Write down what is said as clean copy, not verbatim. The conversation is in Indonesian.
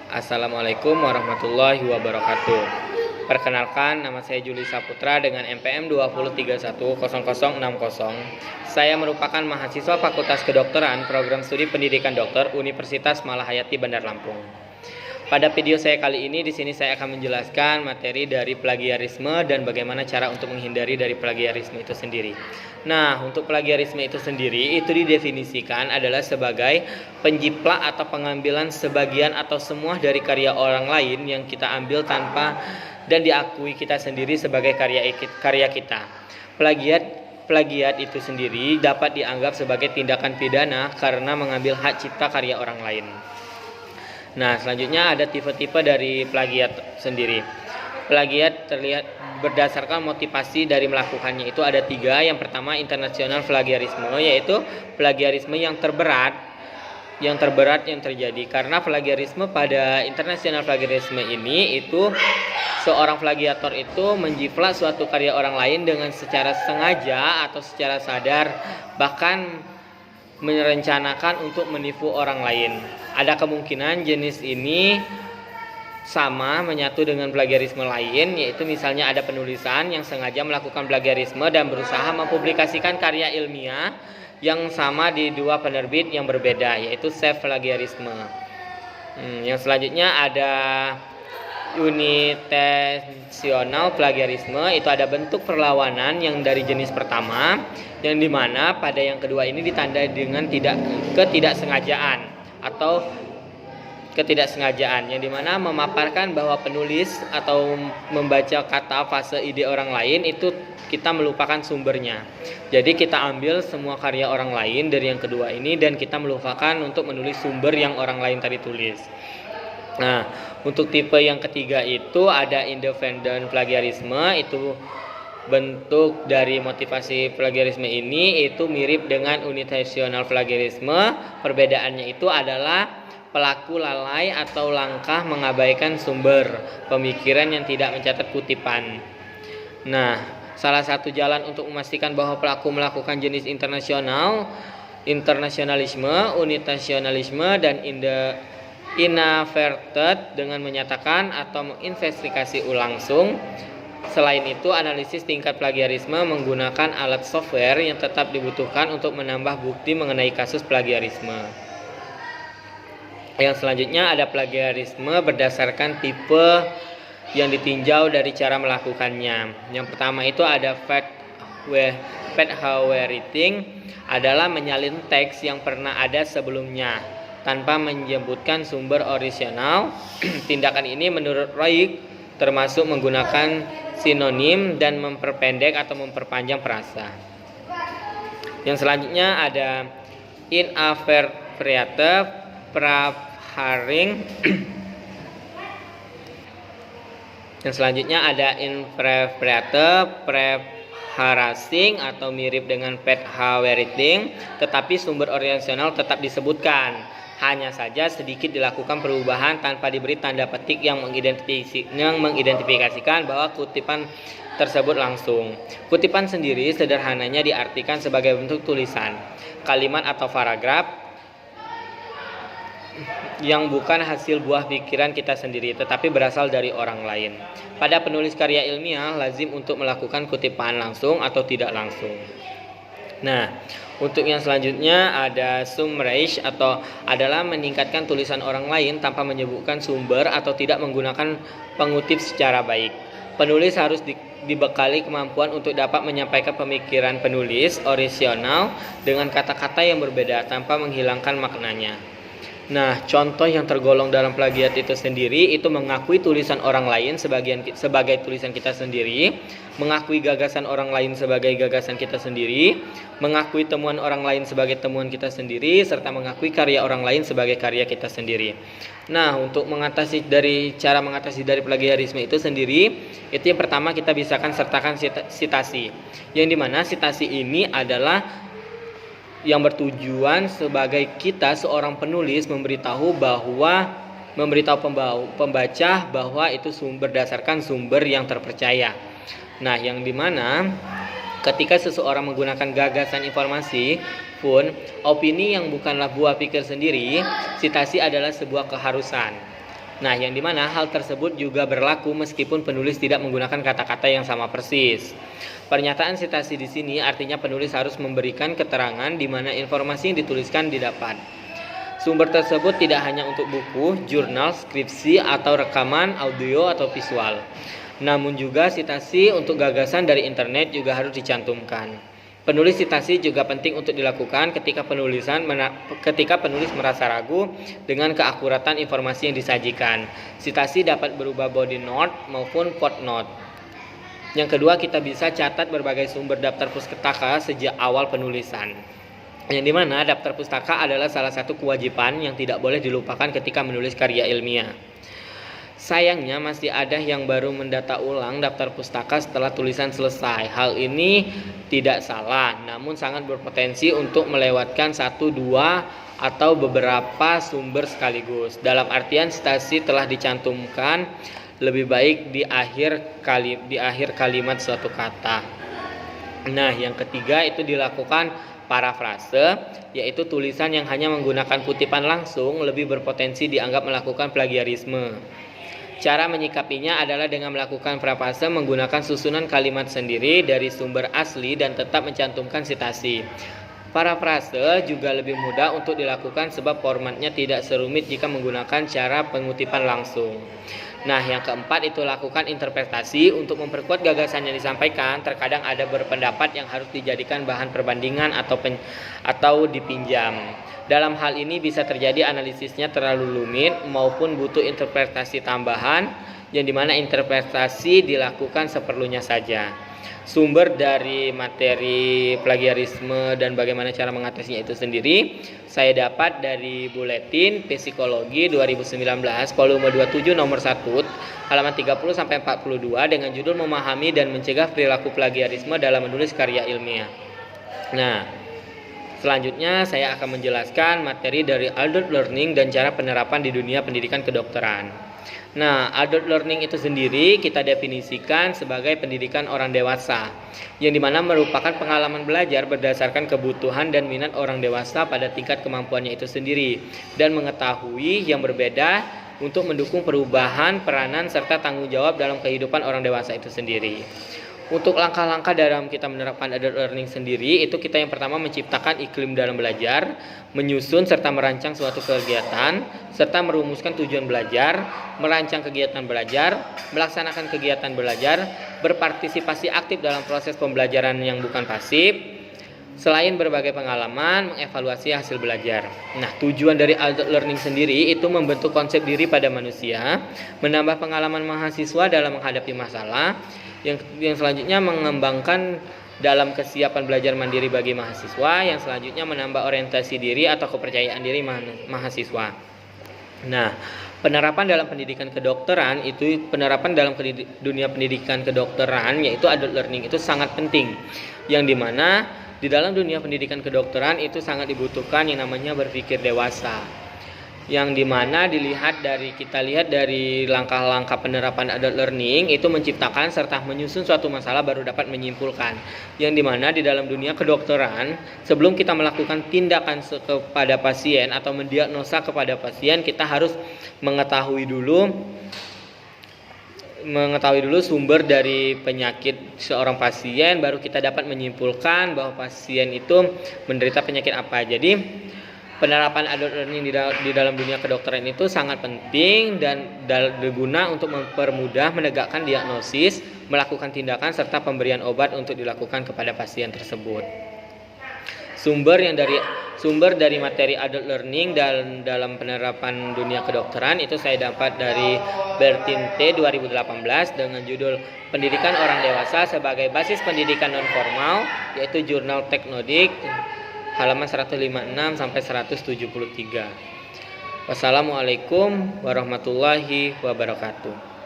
Assalamualaikum warahmatullahi wabarakatuh. Perkenalkan, nama saya Juli Saputra dengan NPM 20310060. Saya merupakan mahasiswa Fakultas Kedokteran Program Studi Pendidikan Dokter Universitas Malahayati Bandar Lampung. Pada video saya kali ini di sini saya akan menjelaskan materi dari plagiarisme dan bagaimana cara untuk menghindari dari plagiarisme itu sendiri. Nah, untuk plagiarisme itu sendiri itu didefinisikan adalah sebagai penjiplak atau pengambilan sebagian atau semua dari karya orang lain yang kita ambil tanpa dan diakui kita sendiri sebagai karya kita. Plagiat itu sendiri dapat dianggap sebagai tindakan pidana karena mengambil hak cipta karya orang lain. Nah, selanjutnya ada tipe-tipe dari plagiat sendiri. Plagiat terlihat berdasarkan motivasi dari melakukannya itu ada 3. Yang pertama, internasional plagiarisme, yaitu plagiarisme yang terberat yang terjadi karena plagiarisme pada internasional plagiarisme ini itu seorang plagiator itu menjiplak suatu karya orang lain dengan secara sengaja atau secara sadar, bahkan merencanakan untuk menipu orang lain. Ada kemungkinan jenis ini sama menyatu dengan plagiarisme lain, yaitu misalnya ada penulisan yang sengaja melakukan plagiarisme dan berusaha mempublikasikan karya ilmiah yang sama di 2 penerbit yang berbeda, yaitu self plagiarisme. Yang selanjutnya ada unintentional plagiarisme, itu ada bentuk perlawanan yang dari jenis pertama, yang dimana pada yang kedua ini ditandai dengan ketidaksengajaan, yang dimana memaparkan bahwa penulis atau membaca kata fase ide orang lain itu kita melupakan sumbernya. Jadi kita ambil semua karya orang lain dari yang kedua ini dan kita melupakan untuk menulis sumber yang orang lain tadi tulis. Nah, untuk tipe yang ketiga itu ada independent plagiarisme, itu bentuk dari motivasi plagiarisme ini itu mirip dengan unintentional plagiarisme. Perbedaannya itu adalah pelaku lalai atau langkah mengabaikan sumber pemikiran yang tidak mencatat kutipan. Nah, salah satu jalan untuk memastikan bahwa pelaku melakukan jenis internasionalisme, unintentionalisme, dan inadvertent dengan menyatakan atau menginvestigasi langsung. Selain itu, analisis tingkat plagiarisme menggunakan alat software yang tetap dibutuhkan untuk menambah bukti mengenai kasus plagiarisme. Yang selanjutnya ada plagiarisme berdasarkan tipe yang ditinjau dari cara melakukannya. Yang pertama itu ada fact-writing, adalah menyalin teks yang pernah ada sebelumnya tanpa menyebutkan sumber orisinal. Tindakan ini menurut Roig termasuk menggunakan sinonim dan memperpendek atau memperpanjang frasa. Yang selanjutnya ada inappropriate preparing. Yang selanjutnya ada inappropriate preparing atau mirip dengan fact-writing, tetapi sumber orisinal tetap disebutkan. Hanya saja sedikit dilakukan perubahan tanpa diberi tanda petik yang mengidentifikasikan bahwa kutipan tersebut langsung. Kutipan sendiri sederhananya diartikan sebagai bentuk tulisan, kalimat atau paragraf yang bukan hasil buah pikiran kita sendiri tetapi berasal dari orang lain. Pada penulis karya ilmiah lazim untuk melakukan kutipan langsung atau tidak langsung. Nah, untuk yang selanjutnya ada summarize, atau adalah meningkatkan tulisan orang lain tanpa menyebutkan sumber atau tidak menggunakan pengutip secara baik. Penulis harus dibekali kemampuan untuk dapat menyampaikan pemikiran penulis orisinal dengan kata-kata yang berbeda tanpa menghilangkan maknanya. Nah, contoh yang tergolong dalam plagiat itu sendiri itu mengakui tulisan orang lain sebagai tulisan kita sendiri, mengakui gagasan orang lain sebagai gagasan kita sendiri, mengakui temuan orang lain sebagai temuan kita sendiri, serta mengakui karya orang lain sebagai karya kita sendiri. Nah, untuk mengatasi dari plagiarisme itu sendiri, itu yang pertama kita bisakan sertakan sitasi. Yang dimana sitasi ini adalah yang bertujuan sebagai kita seorang penulis memberitahu pembaca bahwa itu berdasarkan sumber yang terpercaya. Nah, yang dimana ketika seseorang menggunakan gagasan informasi pun opini yang bukanlah buah pikir sendiri, sitasi adalah sebuah keharusan. Nah, yang dimana hal tersebut juga berlaku meskipun penulis tidak menggunakan kata-kata yang sama persis. Pernyataan sitasi di sini artinya penulis harus memberikan keterangan di mana informasi yang dituliskan didapat. Sumber tersebut tidak hanya untuk buku, jurnal, skripsi, atau rekaman audio atau visual. Namun juga sitasi untuk gagasan dari internet juga harus dicantumkan. Penulis sitasi juga penting untuk dilakukan ketika penulis merasa ragu dengan keakuratan informasi yang disajikan. Sitasi dapat berupa body note maupun footnote. Yang kedua, kita bisa catat berbagai sumber daftar pustaka sejak awal penulisan. Yang dimana daftar pustaka adalah salah satu kewajiban yang tidak boleh dilupakan ketika menulis karya ilmiah. Sayangnya masih ada yang baru mendata ulang daftar pustaka setelah tulisan selesai. Hal ini tidak salah, namun sangat berpotensi untuk melewatkan 1, 2, atau beberapa sumber sekaligus. Dalam artian sitasi telah dicantumkan lebih baik di akhir kalimat suatu kata. Nah, yang ketiga itu dilakukan parafrase, yaitu tulisan yang hanya menggunakan kutipan langsung lebih berpotensi dianggap melakukan plagiarisme. Cara menyikapinya adalah dengan melakukan parafrase menggunakan susunan kalimat sendiri dari sumber asli dan tetap mencantumkan sitasi. Parafrase juga lebih mudah untuk dilakukan sebab formatnya tidak serumit jika menggunakan cara pengutipan langsung. Nah, yang keempat itu lakukan interpretasi untuk memperkuat gagasan yang disampaikan. Terkadang ada berpendapat yang harus dijadikan bahan perbandingan atau dipinjam. Dalam hal ini bisa terjadi analisisnya terlalu rumit maupun butuh interpretasi tambahan, yang dimana interpretasi dilakukan seperlunya saja. Sumber dari materi plagiarisme dan bagaimana cara mengatasinya itu sendiri saya dapat dari Buletin Psikologi 2019 volume 27 nomor 1 halaman 30 sampai 42 dengan judul Memahami dan Mencegah Perilaku Plagiarisme dalam Menulis Karya Ilmiah. Nah, selanjutnya saya akan menjelaskan materi dari adult learning dan cara penerapan di dunia pendidikan kedokteran. Nah, adult learning itu sendiri kita definisikan sebagai pendidikan orang dewasa, yang dimana merupakan pengalaman belajar berdasarkan kebutuhan dan minat orang dewasa pada tingkat kemampuannya itu sendiri, dan mengetahui yang berbeda untuk mendukung perubahan, peranan, serta tanggung jawab dalam kehidupan orang dewasa itu sendiri. Untuk langkah-langkah dalam kita menerapkan adult learning sendiri, itu kita yang pertama menciptakan iklim dalam belajar, menyusun serta merancang suatu kegiatan, serta merumuskan tujuan belajar, merancang kegiatan belajar, melaksanakan kegiatan belajar, berpartisipasi aktif dalam proses pembelajaran yang bukan pasif, selain berbagai pengalaman, mengevaluasi hasil belajar. Nah, tujuan dari adult learning sendiri itu membentuk konsep diri pada manusia, menambah pengalaman mahasiswa dalam menghadapi masalah, yang selanjutnya mengembangkan dalam kesiapan belajar mandiri bagi mahasiswa, yang selanjutnya menambah orientasi diri atau kepercayaan diri mahasiswa. Nah, penerapan dalam pendidikan kedokteran dalam dunia pendidikan kedokteran yaitu adult learning itu sangat penting, yang dimana di dalam dunia pendidikan kedokteran itu sangat dibutuhkan yang namanya berpikir dewasa, yang dimana kita lihat dari langkah-langkah penerapan adult learning itu menciptakan serta menyusun suatu masalah baru dapat menyimpulkan, yang dimana di dalam dunia kedokteran sebelum kita melakukan tindakan kepada pasien atau mendiagnosa kepada pasien, kita harus mengetahui dulu sumber dari penyakit seorang pasien, baru kita dapat menyimpulkan bahwa pasien itu menderita penyakit apa. Jadi penerapan adult learning di dalam dunia kedokteran itu sangat penting dan berguna untuk mempermudah menegakkan diagnosis, melakukan tindakan serta pemberian obat untuk dilakukan kepada pasien tersebut. Sumber dari materi adult learning dalam penerapan dunia kedokteran itu saya dapat dari Bertin T 2018 dengan judul Pendidikan Orang Dewasa sebagai Basis Pendidikan Non-Formal, yaitu Jurnal Teknodik halaman 156 sampai 173. Wassalamualaikum warahmatullahi wabarakatuh.